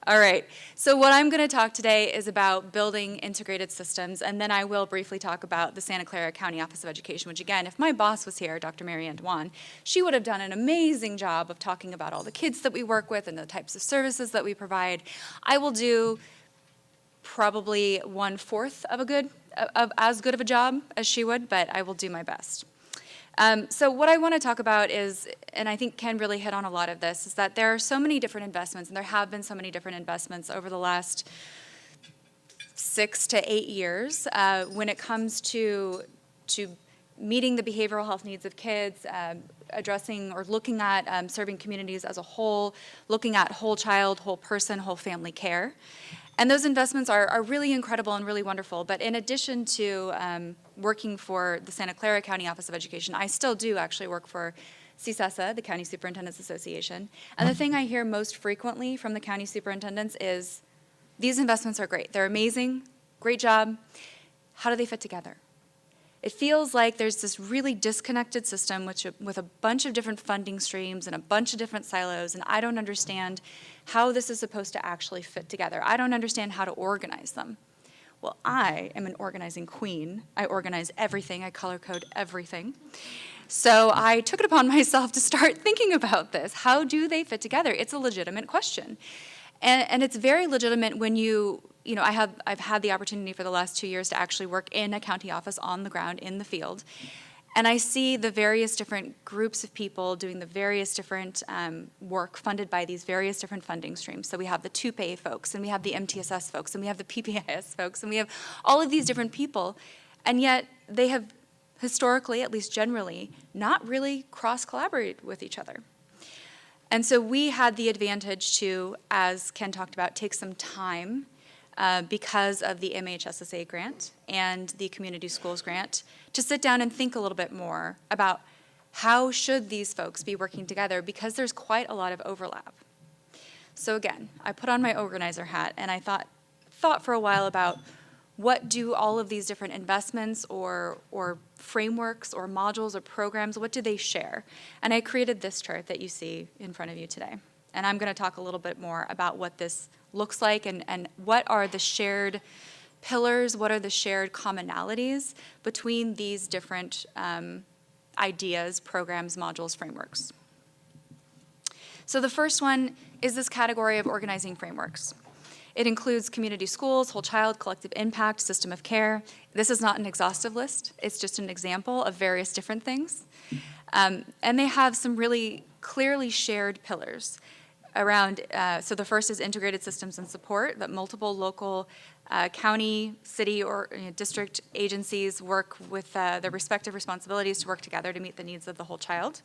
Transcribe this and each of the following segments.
All right, so what I'm going to talk today is about building integrated systems, and then I will briefly talk about the Santa Clara County Office of Education, which again, if my boss was here, Dr. Mary Ann Dwan, she would have done an amazing job of talking about all the kids that we work with and the types of services that we provide. I will do probably 1/4 of as good of a job as she would, but I will do my best. So what I want to talk about is, and I think Ken really hit on a lot of this, is that there are so many different investments, and there have been so many different investments over the last 6 to 8 years when it comes to meeting the behavioral health needs of kids, addressing or looking at serving communities as a whole, looking at whole child, whole person, whole family care. And those investments are really incredible and really wonderful. But in addition to working for the Santa Clara County Office of Education, I still do actually work for CSESA, the County Superintendents Association. And the thing I hear most frequently from the county superintendents is, these investments are great. They're amazing, great job. How do they fit together? It feels like there's this really disconnected system with a bunch of different funding streams and a bunch of different silos, and I don't understand how this is supposed to actually fit together. I don't understand how to organize them. Well, I am an organizing queen. I organize everything. I color code everything. So I took it upon myself to start thinking about this. How do they fit together? It's a legitimate question. And it's very legitimate when I've had the opportunity for the last 2 years to actually work in a county office on the ground in the field. And I see the various different groups of people doing the various different work funded by these various different funding streams. So we have the 2PAY folks, and we have the MTSS folks, and we have the PPIS folks, and we have all of these different people. And yet they have historically, at least generally, not really cross-collaborated with each other. And so we had the advantage to, as Ken talked about, take some time because of the MHSSA grant and the community schools grant to sit down and think a little bit more about how should these folks be working together, because there's quite a lot of overlap. So again, I put on my organizer hat and I thought for a while about what do all of these different investments or frameworks or modules or programs, what do they share? And I created this chart that you see in front of you today. And I'm going to talk a little bit more about what this looks like and what are the shared pillars, what are the shared commonalities between these different ideas, programs, modules, frameworks. So the first one is this category of organizing frameworks. It includes community schools, whole child, collective impact, system of care. This is not an exhaustive list. It's just an example of various different things. And they have some really clearly shared pillars around, so the first is integrated systems and support, that multiple local county, city, or district agencies work with their respective responsibilities to work together to meet the needs of the whole child.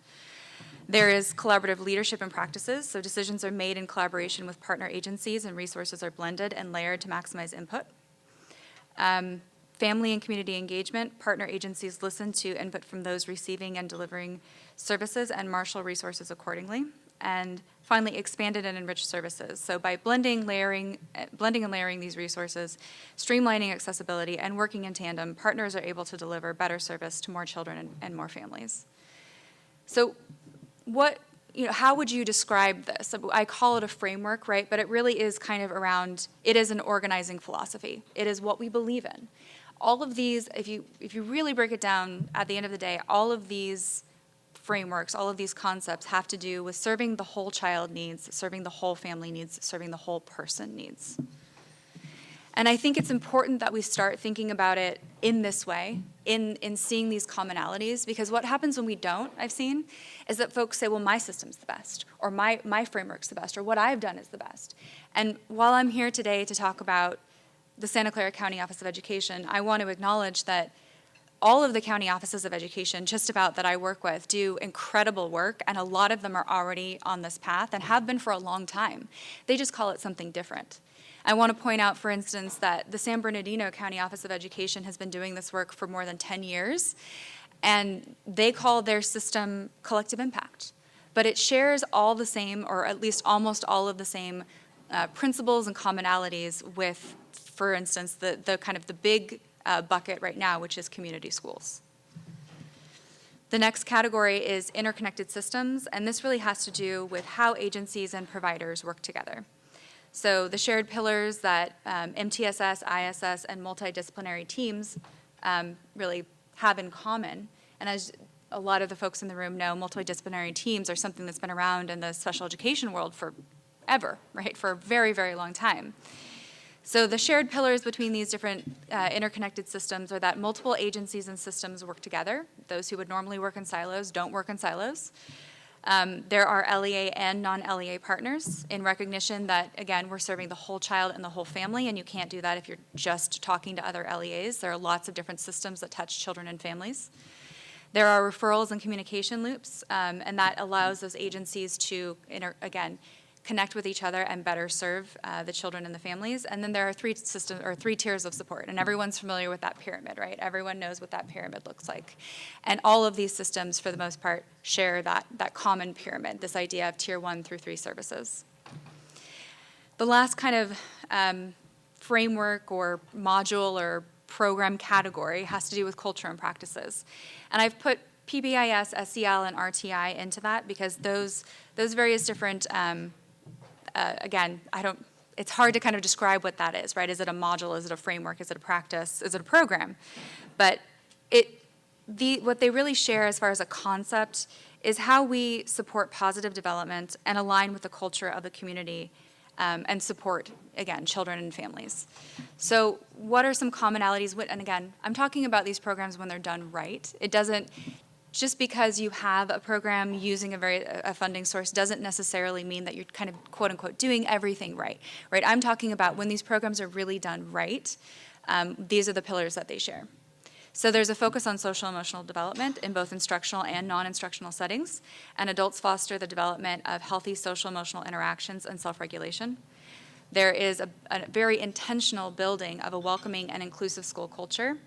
There is collaborative leadership and practices, so decisions are made in collaboration with partner agencies and resources are blended and layered to maximize input. Family and community engagement, partner agencies listen to input from those receiving and delivering services and marshal resources accordingly. And finally, expanded and enriched services. So by blending and layering these resources, streamlining accessibility, and working in tandem, partners are able to deliver better service to more children and more families. So how would you describe this? I call it a framework, right? But it really is kind of around, it is an organizing philosophy. It is what we believe in. All of these, if you really break it down, at the end of the day, all of these frameworks, all of these concepts have to do with serving the whole child needs, serving the whole family needs, serving the whole person needs. And I think it's important that we start thinking about it in this way, in seeing these commonalities, because what happens when we don't, I've seen, is that folks say, well, my system's the best, or my framework's the best, or what I've done is the best. And while I'm here today to talk about the Santa Clara County Office of Education, I want to acknowledge that all of the county offices of education, just about that I work with, do incredible work, and a lot of them are already on this path and have been for a long time. They just call it something different. I want to point out, for instance, that the San Bernardino County Office of Education has been doing this work for more than 10 years, and they call their system collective impact. But it shares all the same, or at least almost all of the same principles and commonalities with, for instance, the kind of the big bucket right now, which is community schools. The next category is interconnected systems, and this really has to do with how agencies and providers work together. So the shared pillars that MTSS, ISS, and multidisciplinary teams really have in common, and as a lot of the folks in the room know, multidisciplinary teams are something that's been around in the special education world forever, right, for a very, very long time. So the shared pillars between these different interconnected systems are that multiple agencies and systems work together. Those who would normally work in silos don't work in silos. There are LEA and non-LEA partners in recognition that, again, we're serving the whole child and the whole family, and you can't do that if you're just talking to other LEAs. There are lots of different systems that touch children and families. There are referrals and communication loops, and that allows those agencies to, again, connect with each other and better serve the children and the families. And then there are three tiers of support, and everyone's familiar with that pyramid, right? Everyone knows what that pyramid looks like. And all of these systems, for the most part, share that common pyramid, this idea of tier 1 through 3 services. The last kind of framework or module or program category has to do with culture and practices. And I've put PBIS, SEL, and RTI into that because those various different, again, it's hard to kind of describe what that is, right? Is it a module? Is it a framework? Is it a practice? Is it a program? But what they really share as far as a concept is how we support positive development and align with the culture of the community and support, again, children and families. So what are some commonalities? And again, I'm talking about these programs when they're done right. It doesn't, just because you have a program using a funding source doesn't necessarily mean that you're kind of, quote unquote, doing everything right, right? I'm talking about when these programs are really done right, these are the pillars that they share. So there's a focus on social emotional development in both instructional and non-instructional settings, and adults foster the development of healthy social emotional interactions and self-regulation. There is a very intentional building of a welcoming and inclusive school culture,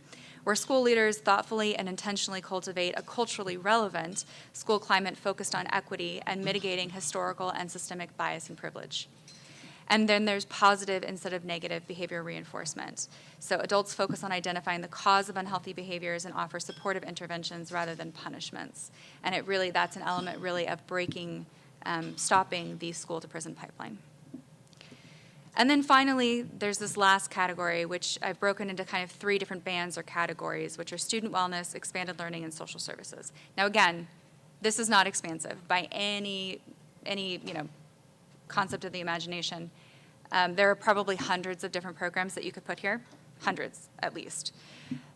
where school leaders thoughtfully and intentionally cultivate a culturally relevant school climate focused on equity and mitigating historical and systemic bias and privilege. And then there's positive instead of negative behavior reinforcement. So adults focus on identifying the cause of unhealthy behaviors and offer supportive interventions rather than punishments. And that's an element really of stopping the school to prison pipeline. And then finally, there's this last category, which I've broken into kind of 3 different bands or categories, which are student wellness, expanded learning, and social services. Now again, this is not expansive by any concept of the imagination. There are probably hundreds of different programs that you could put here, hundreds at least.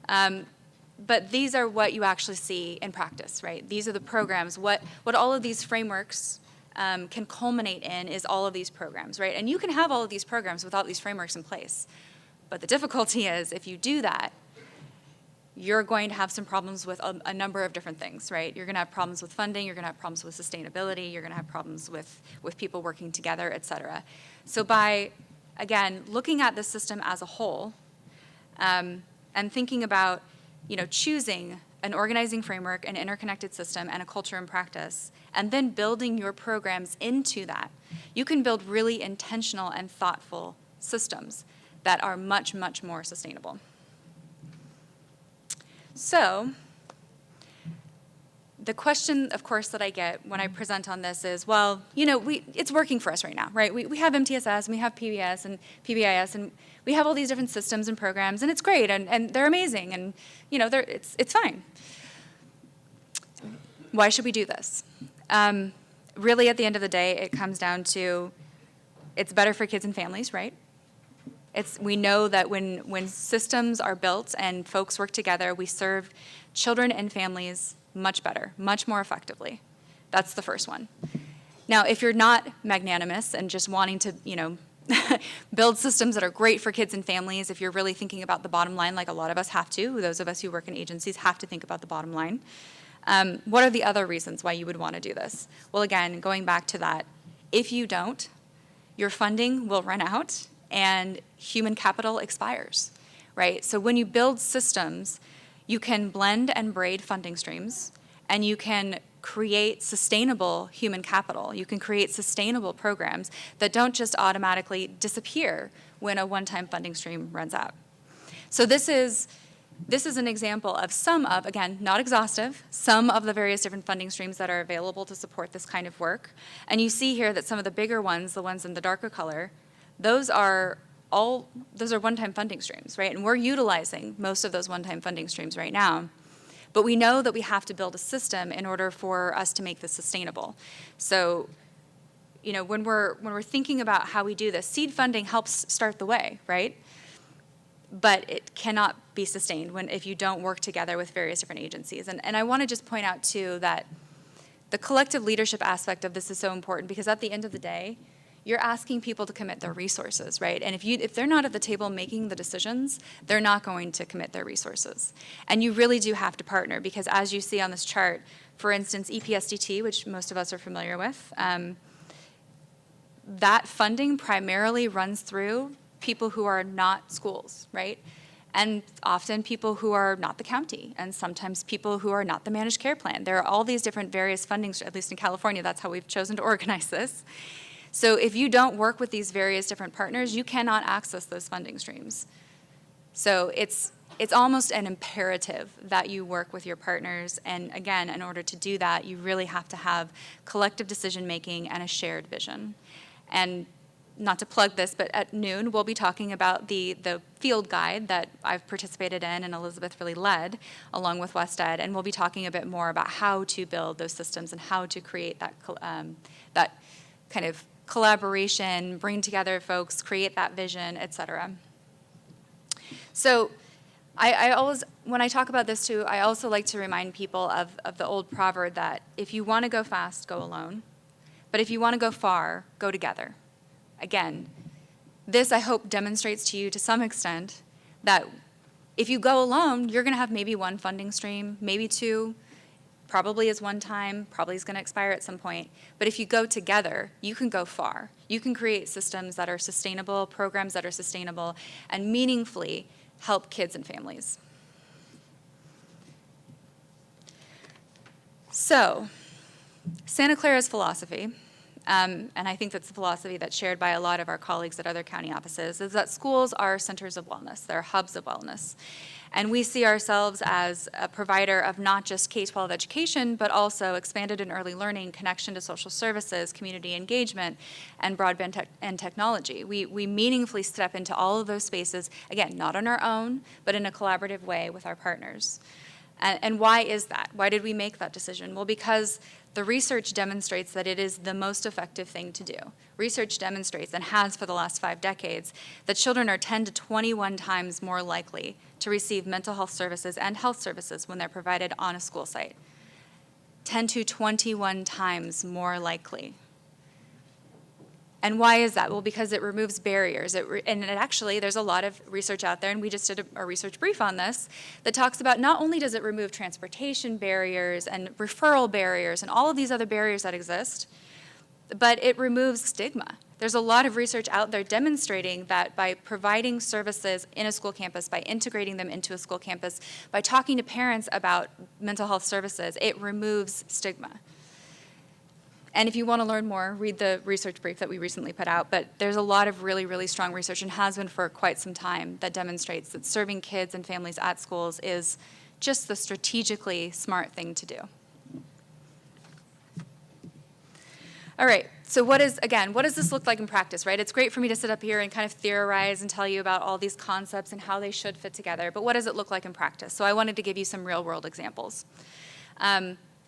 But these are what you actually see in practice, right? These are the programs. What all of these frameworks can culminate in is all of these programs, right? And you can have all of these programs without these frameworks in place. But the difficulty is if you do that, you're going to have some problems with a number of different things, right? You're going to have problems with funding, you're going to have problems with sustainability, you're going to have problems with people working together, et cetera. So by, again, looking at the system as a whole and thinking about, choosing an organizing framework, an interconnected system, and a culture and practice, and then building your programs into that, you can build really intentional and thoughtful systems that are much, much more sustainable. So the question, of course, that I get when I present on this is, well, it's working for us right now, right? We have MTSS, and we have PBS and PBIS, and we have all these different systems and programs, and it's great, and they're amazing, and it's fine. Why should we do this? Really, at the end of the day, it comes down to it's better for kids and families, right? We know that when systems are built and folks work together, we serve children and families much better, much more effectively. That's the first one. Now, if you're not magnanimous and just wanting to, build systems that are great for kids and families, if you're really thinking about the bottom line, like a lot of us have to, those of us who work in agencies have to think about the bottom line. What are the other reasons why you would want to do this? Well, again, going back to that, if you don't, your funding will run out and human capital expires, right? So when you build systems, you can blend and braid funding streams, and you can create sustainable human capital. You can create sustainable programs that don't just automatically disappear when a one-time funding stream runs out. So this is an example of again, not exhaustive, some of the various different funding streams that are available to support this kind of work. And you see here that some of the bigger ones, the ones in the darker color, those are one-time funding streams, right? And we're utilizing most of those one-time funding streams right now. But we know that we have to build a system in order for us to make this sustainable. So, you know, when we're thinking about how we do this, seed funding helps start the way, right? But it cannot be sustained if you don't work together with various different agencies. And I want to just point out, too, that the collective leadership aspect of this is so important, because at the end of the day, you're asking people to commit their resources, right? And if they're not at the table making the decisions, they're not going to commit their resources. And you really do have to partner, because as you see on this chart, for instance, EPSDT, which most of us are familiar with, that funding primarily runs through people who are not schools, right? And often people who are not the county, and sometimes people who are not the managed care plan. There are all these different various fundings, at least in California, that's how we've chosen to organize this. So if you don't work with these various different partners, you cannot access those funding streams. So it's almost an imperative that you work with your partners. And again, in order to do that, you really have to have collective decision-making and a shared vision. And not to plug this, but at noon, we'll be talking about the field guide that I've participated in and Elizabeth really led, along with West Ed, and we'll be talking a bit more about how to build those systems and how to create that kind of collaboration, bring together folks, create that vision, et cetera. So I always, when I talk about this too, I also like to remind people of the old proverb that if you want to go fast, go alone. But if you want to go far, go together. Again, this I hope demonstrates to you to some extent that if you go alone, you're going to have maybe one funding stream, maybe two, probably is one time, probably is going to expire at some point. But if you go together, you can go far. You can create systems that are sustainable, programs that are sustainable, and meaningfully help kids and families. So, Santa Clara's philosophy, and I think that's the philosophy that's shared by a lot of our colleagues at other county offices, is that schools are centers of wellness. They're hubs of wellness. And we see ourselves as a provider of not just K-12 education, but also expanded and early learning, connection to social services, community engagement, and broadband and technology. We meaningfully step into all of those spaces, again, not on our own, but in a collaborative way with our partners. And why is that? Why did we make that decision? Well, because the research demonstrates that it is the most effective thing to do. Research demonstrates, and has for the last 5 decades, that children are 10 to 21 times more likely to receive mental health services and health services when they're provided on a school site. 10 to 21 times more likely. And why is that? Well, because it removes barriers. Actually, there's a lot of research out there, and we just did a research brief on this, that talks about not only does it remove transportation barriers and referral barriers and all of these other barriers that exist, but it removes stigma. There's a lot of research out there demonstrating that by providing services in a school campus, by integrating them into a school campus, by talking to parents about mental health services, it removes stigma. And if you want to learn more, read the research brief that we recently put out. But there's a lot of really, really strong research, and has been for quite some time, that demonstrates that serving kids and families at schools is just the strategically smart thing to do. All right, so what does this look like in practice, right? It's great for me to sit up here and kind of theorize and tell you about all these concepts and how they should fit together, but what does it look like in practice? So I wanted to give you some real-world examples.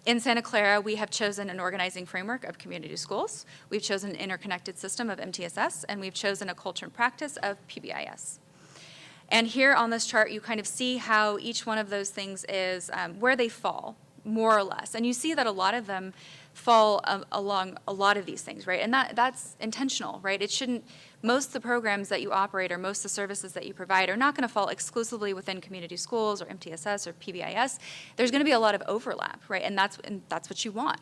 In Santa Clara, we have chosen an organizing framework of community schools. We've chosen an interconnected system of MTSS, and we've chosen a culture and practice of PBIS. And here on this chart, you kind of see how each one of those things is, where they fall, more or less. And you see that a lot of them fall along a lot of these things, right? And that's intentional, right? It shouldn't, most of the programs that you operate or most of the services that you provide are not going to fall exclusively within community schools or MTSS or PBIS. There's going to be a lot of overlap, right? And that's what you want.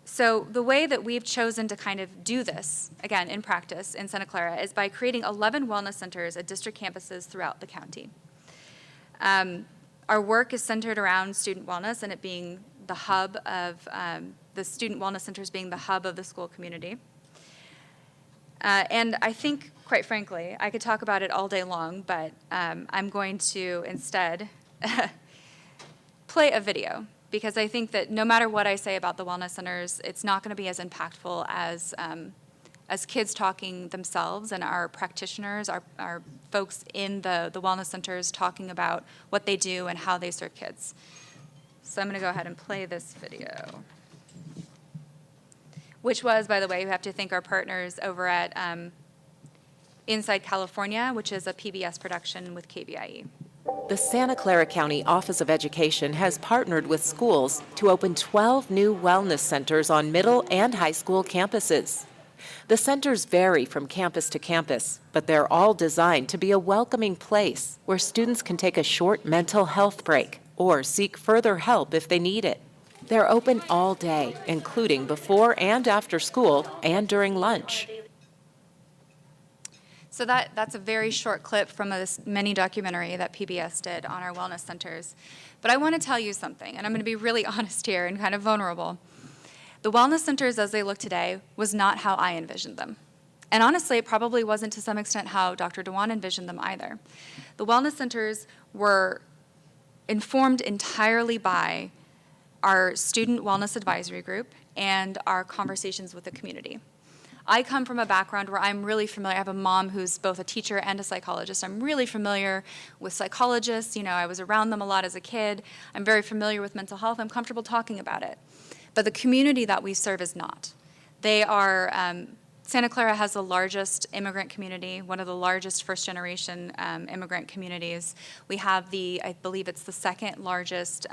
So the way that we've chosen to kind of do this, again, in practice in Santa Clara, is by creating 11 wellness centers at district campuses throughout the county. Our work is centered around student wellness and it being the hub of, the student wellness centers being the hub of the school community. And I think, quite frankly, I could talk about it all day long, but I'm going to instead play a video. because I think that no matter what I say about the wellness centers, it's not going to be as impactful as kids talking themselves and our practitioners, our folks in the wellness centers talking about what they do and how they serve kids. So I'm going to go ahead and play this video, which was, by the way, we have to thank our partners over at Inside California, which is a PBS production with KBIE. The Santa Clara County Office of Education has partnered with schools to open 12 new wellness centers on middle and high school campuses. The centers vary from campus to campus, but they're all designed to be a welcoming place where students can take a short mental health break or seek further help if they need it. They're open all day, including before and after school and during lunch. So that's a very short clip from this mini documentary that PBS did on our wellness centers. But I want to tell you something, and I'm going to be really honest here and kind of vulnerable. The wellness centers as they look today was not how I envisioned them. And honestly, it probably wasn't to some extent how Dr. Dewan envisioned them either. The wellness centers were informed entirely by our student wellness advisory group and our conversations with the community. I come from a background where I'm really familiar. I have a mom who's both a teacher and a psychologist. I'm really familiar with psychologists. You know, I was around them a lot as a kid. I'm very familiar with mental health. I'm comfortable talking about it. But the community that we serve is not. They are, Santa Clara has the largest immigrant community, one of the largest first-generation immigrant communities. We have I believe it's the second largest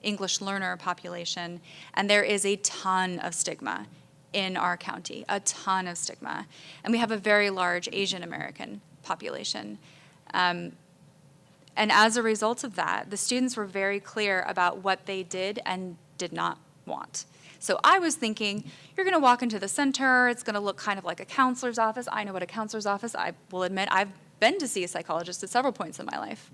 English learner population, and there is a ton of stigma in our county, a ton of stigma. And we have a very large Asian American population. And as a result of that, the students were very clear about what they did and did not want. So I was thinking, you're gonna walk into the center, it's gonna look kind of like a counselor's office. I know what a counselor's office, I will admit, I've been to see a psychologist at several points in my life.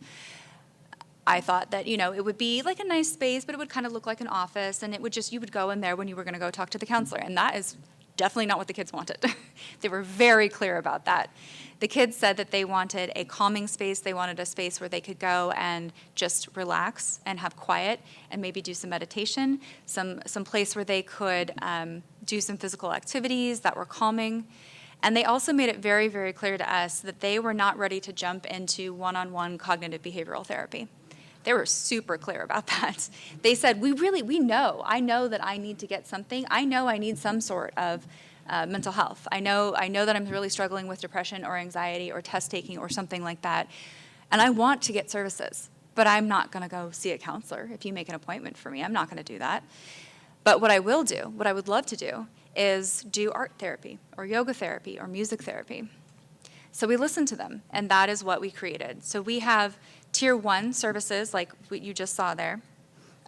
I thought that, you know, it would be like a nice space, but it would kind of look like an office, and it would just, you would go in there when you were going to go talk to the counselor, and that is definitely not what the kids wanted. They were very clear about that. The kids said that they wanted a calming space. They wanted a space where they could go and just relax and have quiet and maybe do some meditation, some place where they could do some physical activities that were calming. And they also made it very, very clear to us that they were not ready to jump into one-on-one cognitive behavioral therapy. They were super clear about that. They said, I know that I need to get something. I know I need some sort of mental health. I know that I'm really struggling with depression or anxiety or test taking or something like that. And I want to get services, but I'm not gonna go see a counselor. If you make an appointment for me, I'm not gonna do that. But what I will do, what I would love to do, is do art therapy or yoga therapy or music therapy. So we listened to them, and that is what we created. So we have Tier 1 services, like what you just saw there,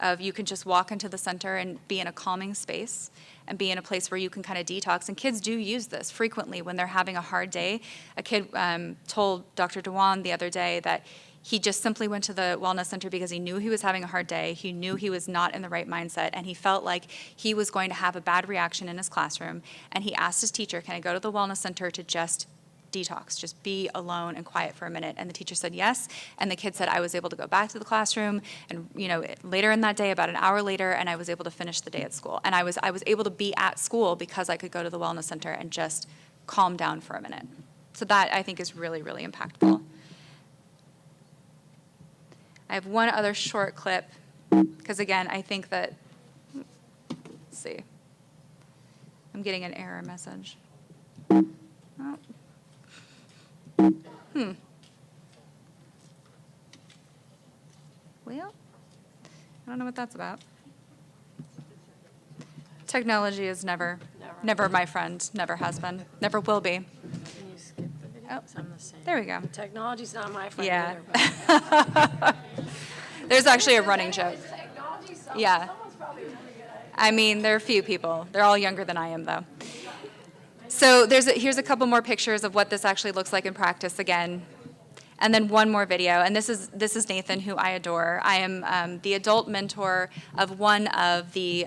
of you can just walk into the center and be in a calming space and be in a place where you can kind of detox. And kids do use this frequently when they're having a hard day. A kid told Dr. Dewan the other day that he just simply went to the wellness center because he knew he was having a hard day. He knew he was not in the right mindset, and he felt like he was going to have a bad reaction in his classroom. And he asked his teacher, can I go to the wellness center to just detox, just be alone and quiet for a minute? And the teacher said yes, and the kid said, I was able to go back to the classroom, and later in that day, about an hour later, and I was able to finish the day at school. And I was able to be at school because I could go to the wellness center and just calm down for a minute. So that, I think, is really, really impactful. I have one other short clip, because again, I think that, let's see, I'm getting an error message. Oh. Well, I don't know what that's about. Technology is never my friend, never has been, never will be. Can you skip the video? Oh, 'Cause I'm the same. there we go. Technology's not my friend Yeah. either. But There's actually a running joke. technology, Yeah. someone's probably really good at it. I mean, there are a few people. They're all younger than I am, though. So here's a couple more pictures of what this actually looks like in practice again. And then one more video, and this is Nathan, who I adore. I am the adult mentor of one of the,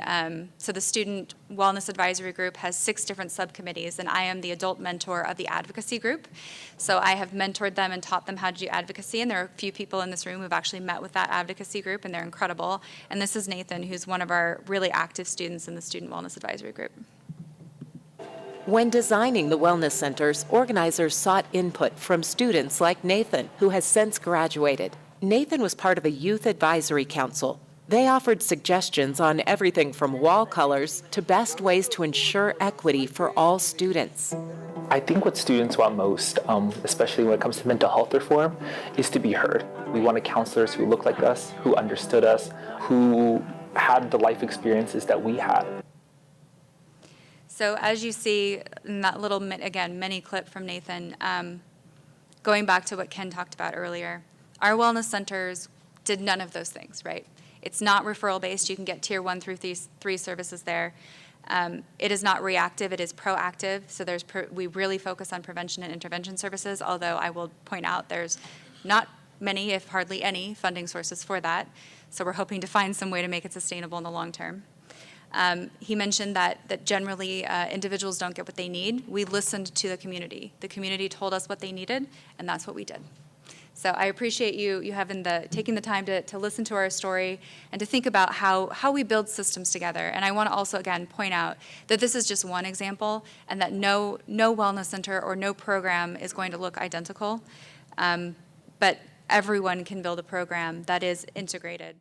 so the Student Wellness Advisory Group has 6 different subcommittees, and I am the adult mentor of the advocacy group. So I have mentored them and taught them how to do advocacy, and there are a few people in this room who've actually met with that advocacy group, and they're incredible. And this is Nathan, who's one of our really active students in the Student Wellness Advisory Group. When designing the wellness centers, organizers sought input from students like Nathan, who has since graduated. Nathan was part of a youth advisory council. They offered suggestions on everything from wall colors to best ways to ensure equity for all students. I think what students want most, especially when it comes to mental health reform, is to be heard. We wanted counselors who looked like us, who understood us, who had the life experiences that we had. So as you see in that little, again, mini clip from Nathan, going back to what Ken talked about earlier, our wellness centers did none of those things, right? It's not referral-based. You can get Tier 1 through 3 services there. It is not reactive. It is proactive. So we really focus on prevention and intervention services, although I will point out there's not many, if hardly any, funding sources for that. So we're hoping to find some way to make it sustainable in the long term. He mentioned that generally individuals don't get what they need. We listened to the community. The community told us what they needed, and that's what we did. So I appreciate you taking the time to listen to our story and to think about how we build systems together. And I want to also, again, point out that this is just one example, and that no wellness center or no program is going to look identical. But everyone can build a program that is integrated.